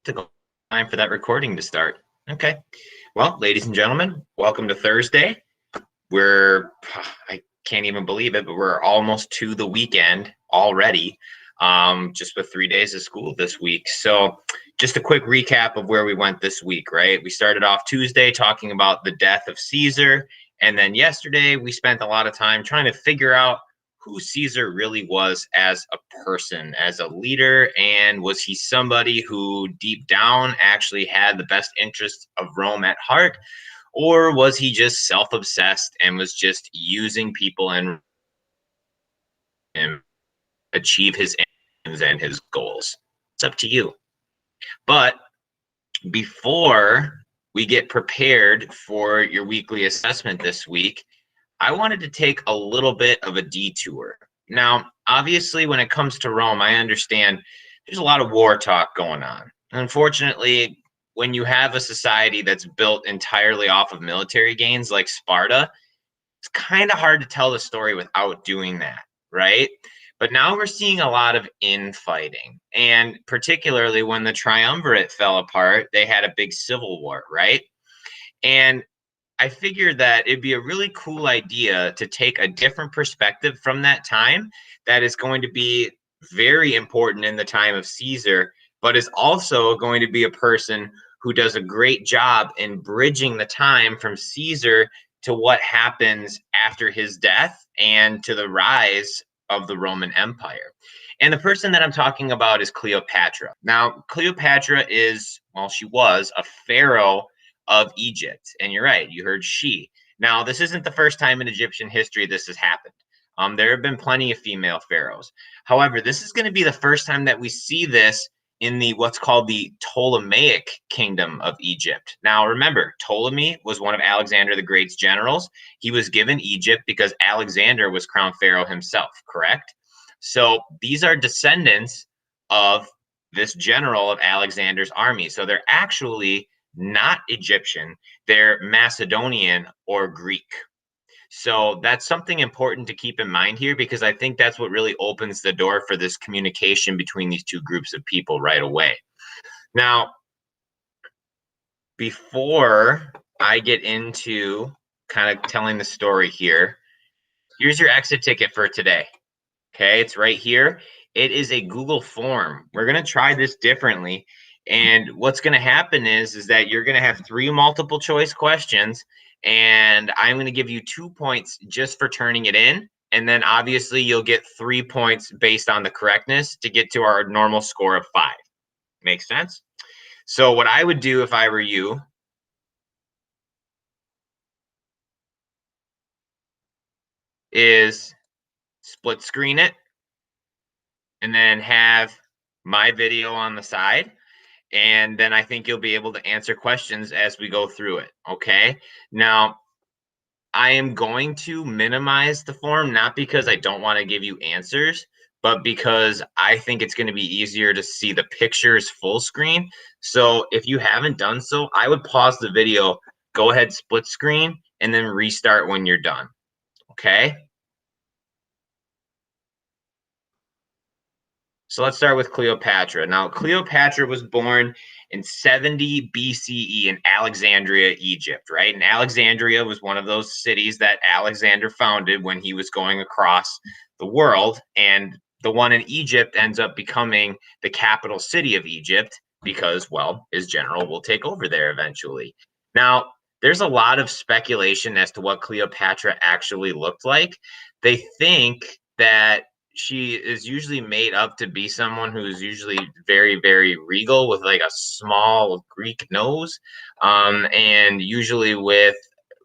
Took a time for that recording to start. Okay. Well, ladies and gentlemen, welcome to Thursday. I can't even believe it, but we're almost to the weekend already, just with 3 days of school this week. So, just a quick recap of where we went this week, right? We started off Tuesday talking about the death of Caesar. And then yesterday, we spent a lot of time trying to figure out who Caesar really was as a person, as a leader, and was he somebody who deep down actually had the best interests of Rome at heart, or was he just self-obsessed and was just using people and achieve his aims and his goals? It's up to you. But before we get prepared for your weekly assessment this week, I wanted to take a little bit of a detour. Now, obviously, when it comes to Rome, I understand there's a lot of war talk going on. Unfortunately, when you have a society that's built entirely off of military gains like Sparta, it's kind of hard to tell the story without doing that, right? But now we're seeing a lot of infighting. And particularly when the triumvirate fell apart, they had a big civil war, right? And I figured that it'd be a really cool idea to take a different perspective from that time that is going to be very important in the time of Caesar, but is also going to be a person who does a great job in bridging the time from Caesar to what happens after his death and to the rise of the Roman Empire. And the person that I'm talking about is Cleopatra. Now, Cleopatra is, well, she was a pharaoh of Egypt. And you're right, you heard she. Now, this isn't the first time in Egyptian history this has happened. There have been plenty of female pharaohs. However, this is going to be the first time that we see this in the what's called the Ptolemaic kingdom of Egypt. Now, remember, Ptolemy was one of Alexander the Great's generals. He was given Egypt because Alexander was crowned pharaoh himself, correct? So these are descendants of this general of Alexander's army. So they're actually not Egyptian, they're Macedonian or Greek. So that's something important to keep in mind here, because I think that's what really opens the door for this communication between these two groups of people right away. Now, before I get into kind of telling the story here, here's your exit ticket for today. Okay, it's right here. It is a Google form. We're going to try this differently. And what's going to happen is that you're going to have 3 multiple choice questions, and I'm going to give you 2 points just for turning it in. And then obviously you'll get 3 points based on the correctness to get to our normal score of 5. Makes sense? So what I would do if I were you is split screen it and then have my video on the side. And then I think you'll be able to answer questions as we go through it. Okay. Now, I am going to minimize the form, not because I don't want to give you answers, but because I think it's going to be easier to see the pictures full screen. So if you haven't done so, I would pause the video, go ahead, split screen, and then restart when you're done. Okay. So let's start with Cleopatra. Now, Cleopatra was born in 70 BCE in Alexandria, Egypt, right? And Alexandria was one of those cities that Alexander founded when he was going across the world. And the one in Egypt ends up becoming the capital city of Egypt because, well, his general will take over there eventually. Now, there's a lot of speculation as to what Cleopatra actually looked like. They think that she is usually made up to be someone who's usually very, very regal with like a small Greek nose, and usually with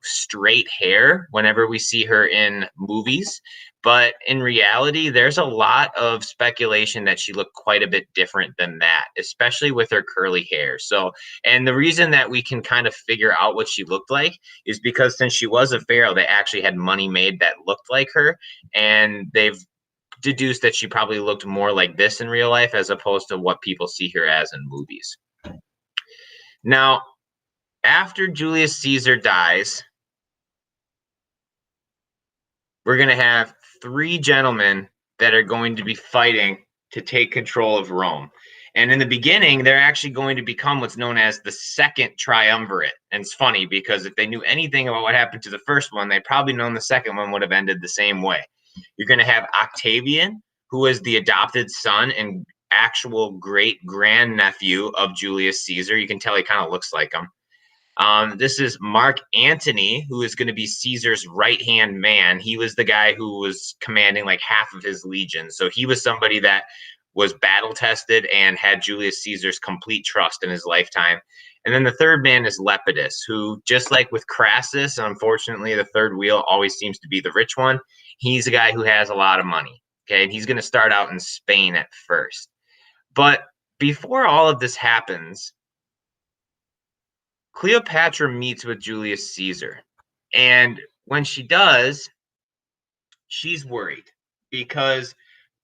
straight hair whenever we see her in movies. But in reality, there's a lot of speculation that she looked quite a bit different than that, especially with her curly hair. So, and the reason that we can kind of figure out what she looked like is because since she was a pharaoh, they actually had money made that looked like her, and they've deduced that she probably looked more like this in real life as opposed to what people see her as in movies. Now, after Julius Caesar dies, we're going to have 3 gentlemen that are going to be fighting to take control of Rome. And in the beginning, they're actually going to become what's known as the second triumvirate. And it's funny because if they knew anything about what happened to the first one, they probably known the second one would have ended the same way. You're going to have Octavian, who is the adopted son and actual great grandnephew of Julius Caesar. You can tell he kind of looks like him. This is Mark Antony, who is going to be Caesar's right-hand man. He was the guy who was commanding like half of his legion. So he was somebody that was battle-tested and had Julius Caesar's complete trust in his lifetime. And then the third man is Lepidus, who, just like with Crassus, unfortunately, the third wheel always seems to be the rich one. He's a guy who has a lot of money, okay? And he's going to start out in Spain at first. But before all of this happens, Cleopatra meets with Julius Caesar. And when she does, she's worried because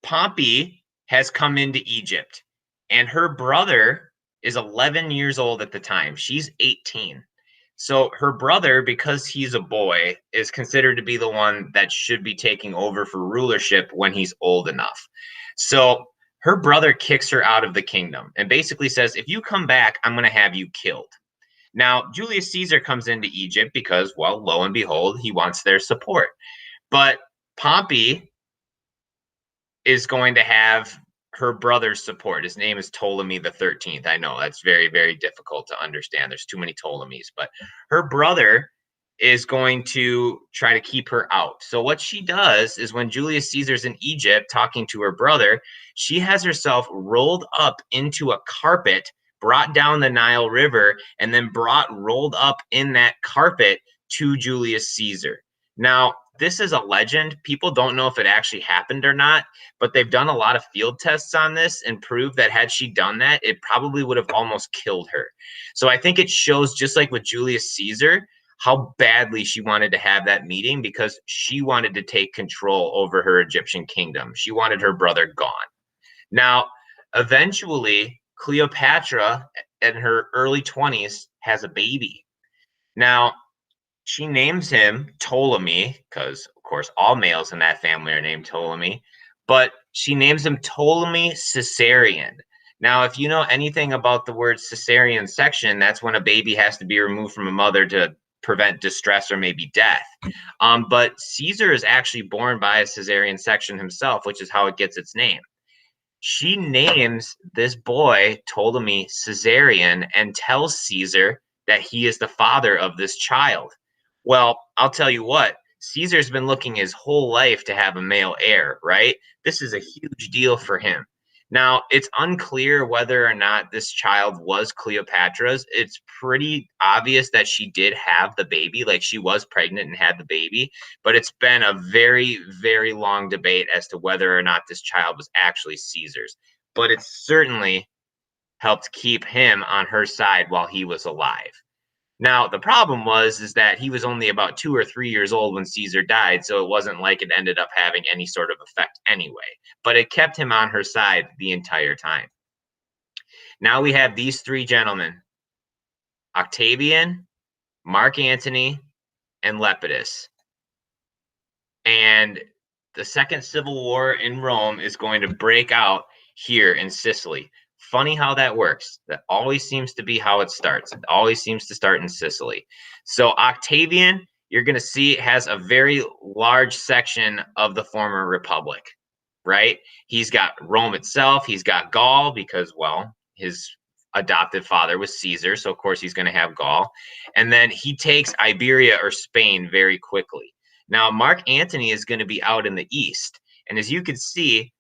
Pompey has come into Egypt and her brother is 11 years old at the time. She's 18. So her brother, because he's a boy, is considered to be the one that should be taking over for rulership when he's old enough. So her brother kicks her out of the kingdom and basically says, if you come back, I'm going to have you killed. Now, Julius Caesar comes into Egypt because, well, lo and behold, he wants their support. But Pompey is going to have her brother's support. His name is Ptolemy the 13th. I know that's very, very difficult to understand. There's too many Ptolemies. But her brother is going to try to keep her out. So what she does is when Julius Caesar's in Egypt talking to her brother, she has herself rolled up into a carpet, brought down the Nile River, and then rolled up in that carpet to Julius Caesar. Now, this is a legend. People don't know if it actually happened or not, but they've done a lot of field tests on this and proved that had she done that, it probably would have almost killed her. So I think it shows, just like with Julius Caesar, how badly she wanted to have that meeting because she wanted to take control over her Egyptian kingdom. She wanted her brother gone. Now, eventually, Cleopatra, in her early 20s, has a baby. Now, she names him Ptolemy because, of course, all males in that family are named Ptolemy, but she names him Ptolemy Caesarion. Now, if you know anything about the word cesarean section, that's when a baby has to be removed from a mother to prevent distress or maybe death. But Caesar is actually born by a cesarean section himself, which is how it gets its name. She names this boy Ptolemy Caesarion and tells Caesar that he is the father of this child. Well, I'll tell you what, Caesar's been looking his whole life to have a male heir, right? This is a huge deal for him. Now, it's unclear whether or not this child was Cleopatra's. It's pretty obvious that she did have the baby, like she was pregnant and had the baby, but it's been a very, very long debate as to whether or not this child was actually Caesar's. But it certainly helped keep him on her side while he was alive. Now, the problem is that he was only about 2 or 3 years old when Caesar died, so it wasn't like it ended up having any sort of effect anyway. But it kept him on her side the entire time. Now we have these three gentlemen, Octavian, Mark Antony, and Lepidus. And the Second Civil War in Rome is going to break out here in Sicily. Funny how that works. That always seems to be how it starts. It always seems to start in Sicily. So Octavian, you're going to see, has a very large section of the former republic, right? He's got Rome itself. He's got Gaul because, well, his adopted father was Caesar. So, of course, he's going to have Gaul. And then he takes Iberia or Spain very quickly. Now, Mark Antony is going to be out in the east. And as you can see,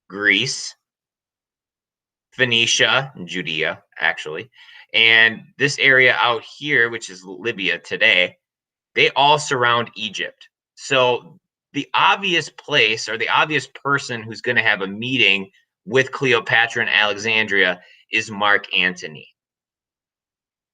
Greece, Phoenicia, Judea, actually, and this area out here, which is Libya today, they all surround Egypt. So the obvious place or the obvious person who's going to have a meeting with Cleopatra in Alexandria is Mark Antony.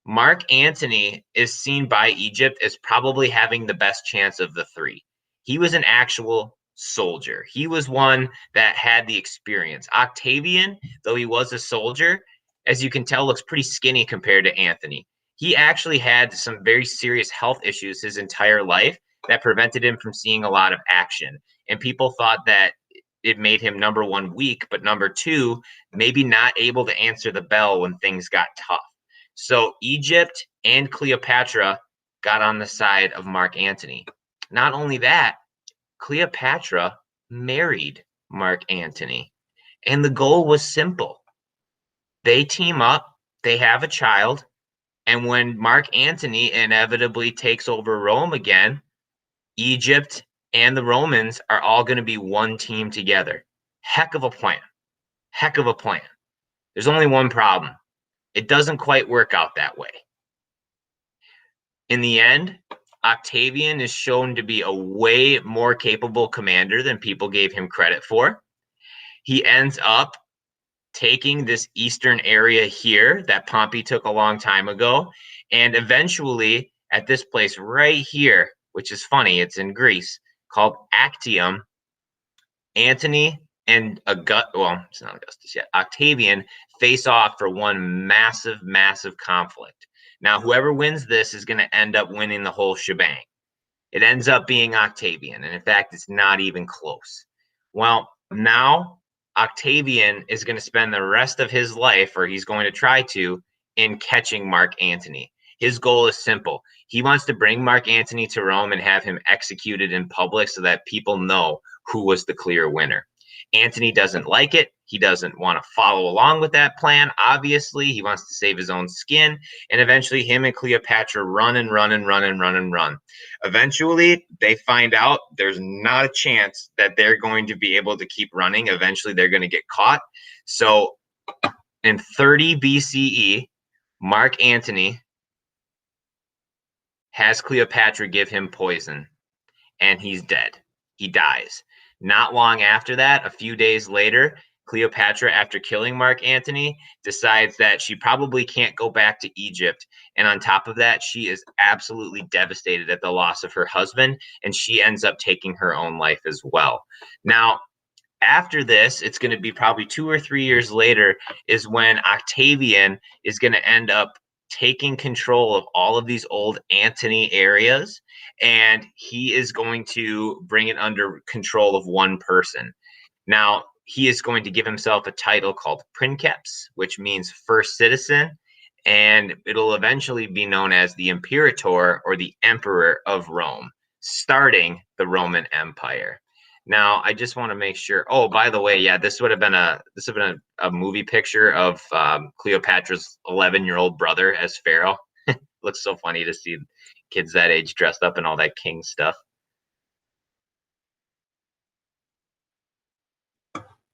Mark Antony is seen by Egypt as probably having the best chance of the three. He was an actual soldier. He was one that had the experience. Octavian, though he was a soldier, as you can tell, looks pretty skinny compared to Antony. He actually had some very serious health issues his entire life that prevented him from seeing a lot of action. And people thought that it made him number one, weak, but number two, maybe not able to answer the bell when things got tough. So Egypt and Cleopatra got on the side of Mark Antony. Not only that, Cleopatra married Mark Antony. And the goal was simple. They team up, they have a child, and when Mark Antony inevitably takes over Rome again, Egypt and the Romans are all going to be one team together. Heck of a plan. Heck of a plan. There's only one problem. It doesn't quite work out that way. In the end, Octavian is shown to be a way more capable commander than people gave him credit for. He ends up taking this eastern area here that Pompey took a long time ago, and eventually at this place right here, which is funny, it's in Greece, called Actium, Antony and it's not Augustus yet, Octavian face off for one massive, massive conflict. Now, whoever wins this is going to end up winning the whole shebang. It ends up being Octavian, and in fact, it's not even close. Well, now Octavian is going to spend the rest of his life, or he's going to try to, in catching Mark Antony. His goal is simple. He wants to bring Mark Antony to Rome and have him executed in public so that people know who was the clear winner. Antony doesn't like it. He doesn't want to follow along with that plan. Obviously, he wants to save his own skin. And eventually, him and Cleopatra run and run and run and run and run. Eventually, they find out there's not a chance that they're going to be able to keep running. Eventually, they're going to get caught. So in 30 BCE, Mark Antony has Cleopatra give him poison, and he's dead. He dies. Not long after that, a few days later, Cleopatra, after killing Mark Antony, decides that she probably can't go back to Egypt. And on top of that, she is absolutely devastated at the loss of her husband, and she ends up taking her own life as well. Now, after this, it's going to be probably 2 or 3 years later, is when Octavian is going to end up taking control of all of these old Antony areas, and he is going to bring it under control of one person. Now, he is going to give himself a title called Princeps, which means first citizen, and it'll eventually be known as the Imperator, or the Emperor of Rome, starting the Roman Empire. Now, I just want to make sure. Oh, by the way, yeah, this would have been a movie picture of Cleopatra's 11-year-old brother as Pharaoh. Looks so funny to see kids that age dressed up in all that king stuff.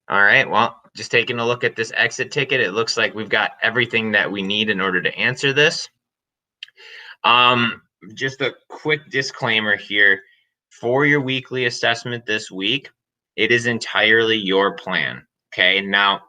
All right, well, just taking a look at this exit ticket, it looks like we've got everything that we need in order to answer this. Just a quick disclaimer here. For your weekly assessment this week, it is entirely your plan. Okay, now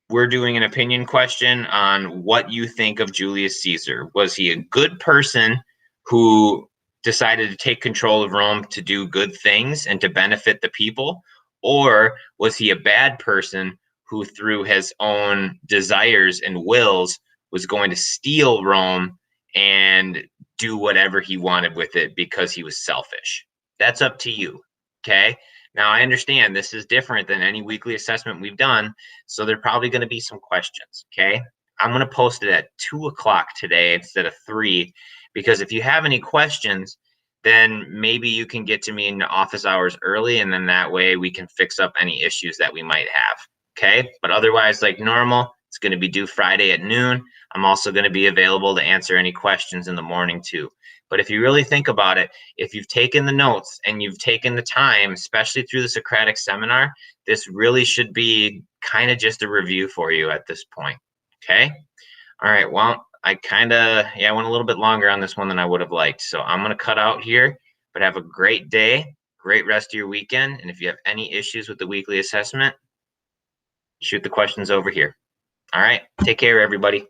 we're doing an opinion question on what you think of Julius Caesar. Was he a good person who decided to take control of Rome to do good things and to benefit the people? Or was he a bad person who, through his own desires and wills, was going to steal Rome and do whatever he wanted with it because he was selfish? That's up to you. Okay. Now, I understand this is different than any weekly assessment we've done, so there are probably going to be some questions. Okay. I'm going to post it at 2 o'clock today instead of 3, because if you have any questions, then maybe you can get to me in the office hours early, and then that way we can fix up any issues that we might have. Okay. But otherwise, like normal, it's going to be due Friday at noon. I'm also going to be available to answer any questions in the morning too. But if you really think about it, if you've taken the notes and you've taken the time, especially through the Socratic seminar, this really should be kind of just a review for you at this point. Okay. All right. Well, I went a little bit longer on this one than I would have liked. So I'm going to cut out here, but have a great day, great rest of your weekend. And if you have any issues with the weekly assessment, shoot the questions over here. All right. Take care, everybody.